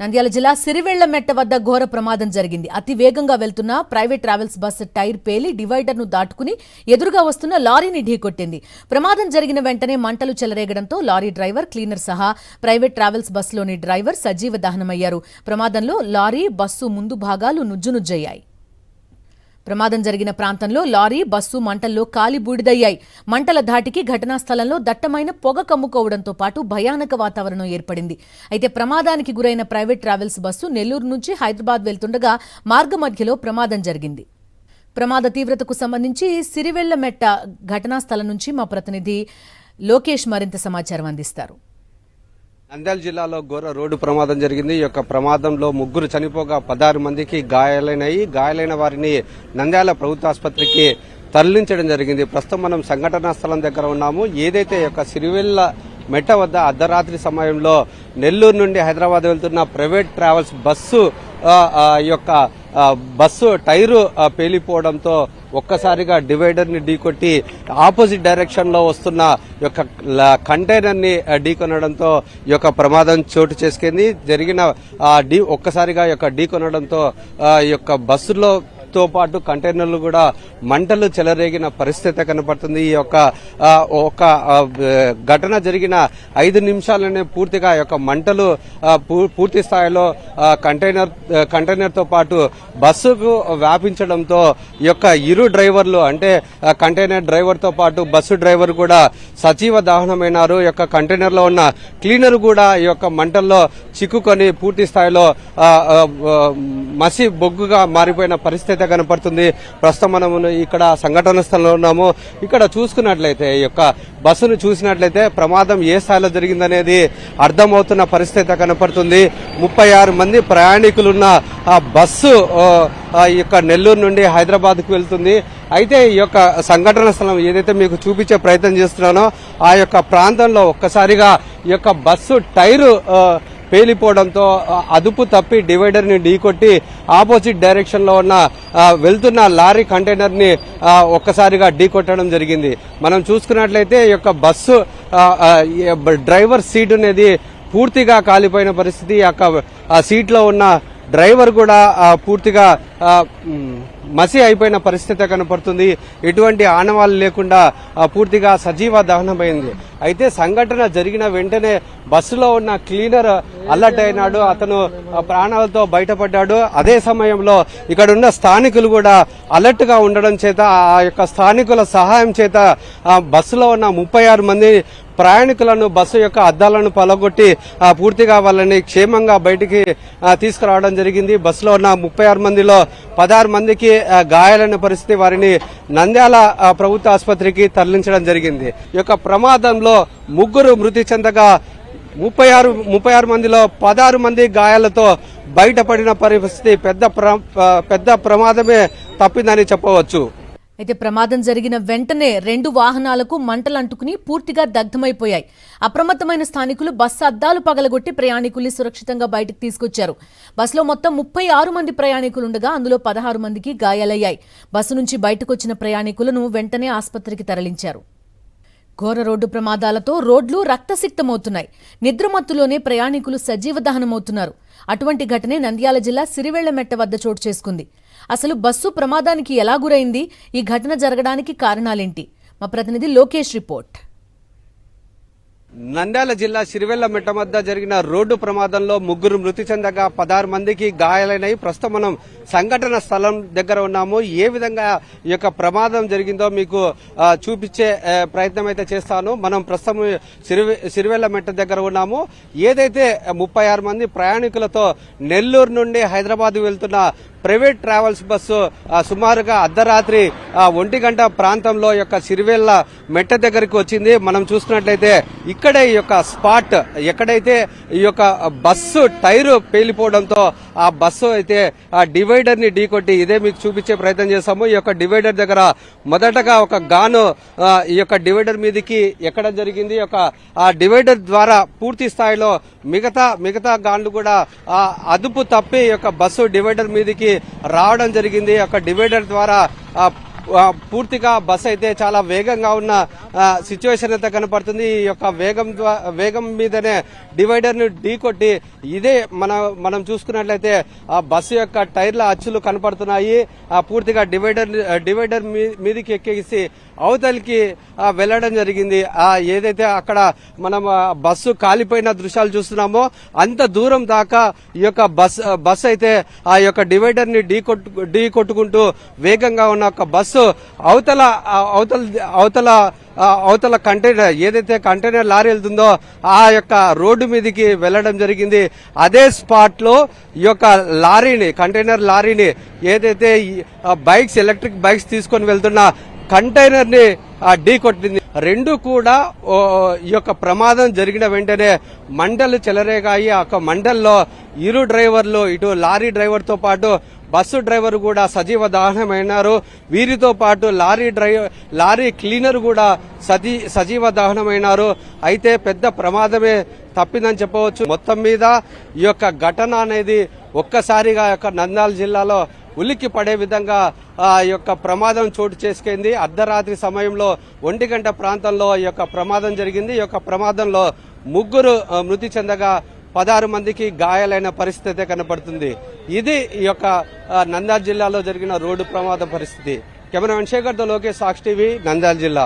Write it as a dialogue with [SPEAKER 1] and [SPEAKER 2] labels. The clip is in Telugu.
[SPEAKER 1] నంద్యాల జిల్లా సిరివెళ్లమెట్ట వద్ద ఘోర ప్రమాదం జరిగింది. అతి వేగంగా వెళ్తున్న ప్రైవేట్ ట్రావెల్స్ బస్సు టైర్ పేలి డివైడర్ను దాటుకుని ఎదురుగా వస్తున్న లారీని ఢీకొట్టింది. ప్రమాదం జరిగిన వెంటనే మంటలు చెలరేగడంతో లారీ డ్రైవర్, క్లీనర్ సహా ప్రైవేట్ ట్రావెల్స్ బస్సులోని డ్రైవర్ సజీవ దహనమయ్యారు. ప్రమాదంలో లారీ, బస్సు ముందు భాగాలు నుజ్జునుజ్జయ్యాయి. ప్రమాదం జరిగిన ప్రాంతంలో లారీ, బస్సు మంటల్లో కాలి బూడిదయ్యాయి. మంటల ధాటికి ఘటనా స్థలంలో దట్టమైన పొగ కమ్ముకోవడంతో పాటు భయానక వాతావరణం ఏర్పడింది. అయితే ప్రమాదానికి గురైన ప్రైవేట్ ట్రావెల్స్ బస్సు నెల్లూరు నుంచి హైదరాబాద్ వెళ్తుండగా మార్గమధ్యలో ప్రమాదం జరిగింది. ప్రమాద తీవ్రతకు సంబంధించి సిరివెళ్లమెట్ట ఘటనా స్థలం నుంచి మా ప్రతినిధి లోకేష్ మరింత సమాచారం అందిస్తారు.
[SPEAKER 2] నంద్యాల జిల్లాలో ఘోర రోడ్డు ప్రమాదం జరిగింది. ఈ యొక్క ప్రమాదంలో 3 చనిపోగా 16 మందికి గాయాలైన వారిని నంద్యాల ప్రభుత్వ ఆసుపత్రికి తరలించడం జరిగింది. ప్రస్తుతం మనం సంఘటనా స్థలం దగ్గర ఉన్నాము. ఏదైతే ఈ యొక్క సిరివెళ్లమెట్ట వద్ద అర్ధరాత్రి సమయంలో నెల్లూరు నుండి హైదరాబాద్ వెళ్తున్న ప్రైవేట్ ట్రావెల్స్ బస్సు టైరు పేలిపోవడంతో ఒక్కసారిగా డివైడర్ ని ఢీకొట్టి ఆపోజిట్ డైరెక్షన్ లో వస్తున్న యొక్క కంటైనర్ ని ఢీకొనడంతో ఈ యొక్క ప్రమాదం చోటు చేసుకుంది. ఒక్కసారిగా ఢీకొనడంతో ఈ యొక్క బస్సులో తో పాటు కంటైనర్లు కూడా మంటలు చెలరేగిన పరిస్థితి కనపడుతుంది. ఈ యొక్క ఘటన జరిగిన 5 నిమిషాలనే పూర్తిగా ఈ యొక్క మంటలు పూర్తి స్థాయిలో కంటైనర్ తో పాటు బస్సుకు వ్యాపించడంతో ఈ యొక్క ఇరు డ్రైవర్లు అంటే కంటైనర్ డ్రైవర్ తో పాటు బస్సు డ్రైవర్ కూడా సజీవ దహనమైనారు. ఈ యొక్క కంటైనర్ లో ఉన్న క్లీనర్ కూడా ఈ యొక్క మంటల్లో చిక్కుకొని పూర్తి స్థాయిలో మసి బొగ్గుగా మారిపోయిన పరిస్థితి కనపడుతుంది. ప్రస్తుతం మనం ఇక్కడ సంఘటన స్థలంలో ఉన్నాము. ఇక్కడ చూసుకున్నట్లయితే ఈ యొక్క బస్సును చూసినట్లయితే ప్రమాదం ఏ స్థాయిలో జరిగిందనేది అర్థమవుతున్న పరిస్థితి కనపడుతుంది. 36 మంది ప్రయాణికులున్న ఆ బస్సు ఈ యొక్క నెల్లూరు నుండి హైదరాబాద్ కు వెళ్తుంది. అయితే ఈ యొక్క సంఘటన స్థలం ఏదైతే మీకు చూపించే ప్రయత్నం చేస్తున్నానో ఆ యొక్క ప్రాంతంలో ఒక్కసారిగా ఈ యొక్క బస్సు టైరు పేలిపోవడంతో అదుపు తప్పి డివైడర్ ని ఢీకొట్టి ఆపోజిట్ డైరెక్షన్ లో ఉన్న వెళ్తున్న లారీ కంటైనర్ ని ఒక్కసారిగా ఢీకొట్టడం జరిగింది. మనం చూసుకున్నట్లయితే ఈ యొక్క బస్సు డ్రైవర్ సీట్ అనేది పూర్తిగా కాలిపోయిన పరిస్థితి. ఆ సీట్ లో ఉన్న డ్రైవర్ కూడా పూర్తిగా మసి అయిపోయిన పరిస్థితి కనపడుతుంది. ఎటువంటి ఆనవాళ్లు లేకుండా పూర్తిగా సజీవ దహనమైంది. అయితే సంఘటన జరిగిన వెంటనే బస్సులో ఉన్న క్లీనర్ అలర్ట్ అయినాడు. అతను ప్రాణాలతో బయటపడ్డాడు. అదే సమయంలో ఇక్కడ ఉన్న స్థానికులు కూడా అలర్ట్ గా ఉండడం చేత ఆ యొక్క స్థానికుల సహాయం చేత బస్సులో ఉన్న 36 మంది ప్రయాణికులను బస్సు యొక్క అద్దాలను పలగొట్టి పూర్తిగా వాళ్ళని క్షేమంగా బయటికి తీసుకురావడం జరిగింది. బస్సులో ఉన్న 36 మందిలో 16 మందికి గాయాలైన పరిస్థితి. వారిని నంద్యాల ప్రభుత్వ ఆసుపత్రికి తరలించడం జరిగింది. ఈ యొక్క ప్రమాదంలో 3 మృతి చెందగా 36 మందిలో 16 మంది గాయాలతో బయటపడిన పరిస్థితి పెద్ద ప్రమాదమే తప్పిందని చెప్పవచ్చు.
[SPEAKER 1] అయితే ప్రమాదం జరిగిన వెంటనే 2 వాహనాలకు మంటలు అంటుకుని పూర్తిగా దగ్ధమైపోయాయి. అప్రమత్తమైన స్థానికులు బస్సు అద్దాలు పగలగొట్టి ప్రయాణికుల్ని సురక్షితంగా బయటకు తీసుకొచ్చారు. బస్సులో మొత్తం 36 మంది ప్రయాణికులుండగా అందులో 16 మందికి గాయాలయ్యాయి. బస్సు నుంచి బయటకొచ్చిన ప్రయాణికులను వెంటనే ఆసుపత్రికి తరలించారు. ఘోర రోడ్డు ప్రమాదాలతో రోడ్లు రక్తసిక్తమవుతున్నాయి. నిద్రమత్తులోనే ప్రయాణికులు సజీవ దహనమవుతున్నారు. అటువంటి ఘటనే నంద్యాల జిల్లా సిరివెళ్లమెట్ట వద్ద చోటు చేసుకుంది. అసలు బస్సు ప్రమాదానికి ఎలా గురైంది? ఈ ఘటన జరగడానికి కారణాలేంటి? మా ప్రతినిధి లోకేష్ రిపోర్ట్.
[SPEAKER 2] నంద్యాల జిల్లా సిరివెళ్లమెట్ట వద్ద జరిగిన రోడ్డు ప్రమాదంలో 3 మృతి చెందగా 16 మందికి గాయాలైనాయి. ప్రస్తుతం మనం సంఘటన స్థలం దగ్గర ఉన్నాము. ఏ విధంగా ఈ యొక్క ప్రమాదం జరిగిందో మీకు చూపించే ప్రయత్నం అయితే చేస్తాను. మనం ప్రస్తుతం సిరివెళ్లమెట్ట దగ్గర ఉన్నాము. ఏదైతే 36 మంది ప్రయాణికులతో నెల్లూరు నుండి హైదరాబాద్ వెళ్తున్న ప్రైవేట్ ట్రావెల్స్ బస్సు సుమారుగా అర్ధరాత్రి 1 గంట ప్రాంతంలో ఈ యొక్క సిరివెళ్లమెట్ట దగ్గరికి వచ్చింది. మనం చూసుకున్నట్లయితే ఇక్కడే ఈ యొక్క స్పాట్ ఎక్కడైతే ఈ యొక్క బస్సు టైరు పేలిపోవడంతో ఆ బస్సు అయితే ఆ డివైడర్ ని ఢీకొట్టి ఇదే మీకు చూపించే ప్రయత్నం చేస్తాము. ఈ యొక్క డివైడర్ దగ్గర మొదటగా ఒక గాను ఈ యొక్క డివైడర్ మీదకి ఎక్కడం జరిగింది. ఆ డివైడర్ ద్వారా పూర్తి స్థాయిలో మిగతా గాన్లు కూడా అదుపు తప్పి ఈ యొక్క బస్సు డివైడర్ మీదకి రావడం జరిగింది. ఒక డివైడర్ ద్వారా పూర్తిగా బస్సు అయితే చాలా వేగంగా ఉన్న సిచ్యువేషన్ అయితే కనపడుతుంది. ఈ యొక్క వేగం మీదనే డివైడర్ ను ఢీకొట్టి ఇదే మనం చూసుకున్నట్లయితే ఆ బస్సు యొక్క టైర్ల అచ్చులు కనపడుతున్నాయి. పూర్తిగా డివైడర్ మీదకి ఎక్కేసి అవతలికి వెళ్లడం జరిగింది. ఏదైతే అక్కడ మనం బస్సు కాలిపోయిన దృశ్యాలు చూస్తున్నామో అంత దూరం దాకా ఈ యొక్క బస్సు అయితే ఆ యొక్క డివైడర్ ని ఢీ కొట్టుకుంటూ వేగంగా ఉన్న ఒక బస్సు అవతల కంటైనర్ ఏదైతే కంటైనర్ లారీ వెళ్తుందో ఆ యొక్క రోడ్డు మీదకి వెళ్లడం జరిగింది. అదే స్పాట్ లో ఈ యొక్క కంటైనర్ లారీని ఏదైతే ఎలక్ట్రిక్ బైక్స్ తీసుకొని వెళ్తున్న కంటైనర్ ని ఢీ కొట్టింది. రెండు కూడా ఈ యొక్క ప్రమాదం జరిగిన వెంటనే మంటలు చెలరేగాయి. ఆ యొక్క మంటల్లో ఇరు డ్రైవర్లు ఇటు లారీ డ్రైవర్ తో పాటు బస్సు డ్రైవర్ కూడా సజీవ దహనమైనారు. వీరితో పాటు లారీ క్లీనర్ కూడా సజీవ దహనమైనారు. అయితే పెద్ద ప్రమాదమే తప్పిందని చెప్పవచ్చు. మొత్తం మీద ఈ యొక్క ఘటన అనేది ఒక్కసారిగా నంద్యాల జిల్లాలో ఉలిక్కి పడే విధంగా ఈ యొక్క ప్రమాదం చోటు చేసుకుంది. అర్ధరాత్రి సమయంలో 1 గంట ప్రాంతంలో ఈ యొక్క ప్రమాదం జరిగింది. ఈ యొక్క ప్రమాదంలో 3 మృతి చెందగా 16 మందికి గాయాలైన పరిస్థితి కనపడుతుంది. ఇది ఈ యొక్క నంద్యాల జిల్లాలో జరిగిన రోడ్డు ప్రమాద పరిస్థితి. కెమెరామెన్ శేఖర్తో లోకేష్, సాక్షి టీవీ, నంద్యాల జిల్లా.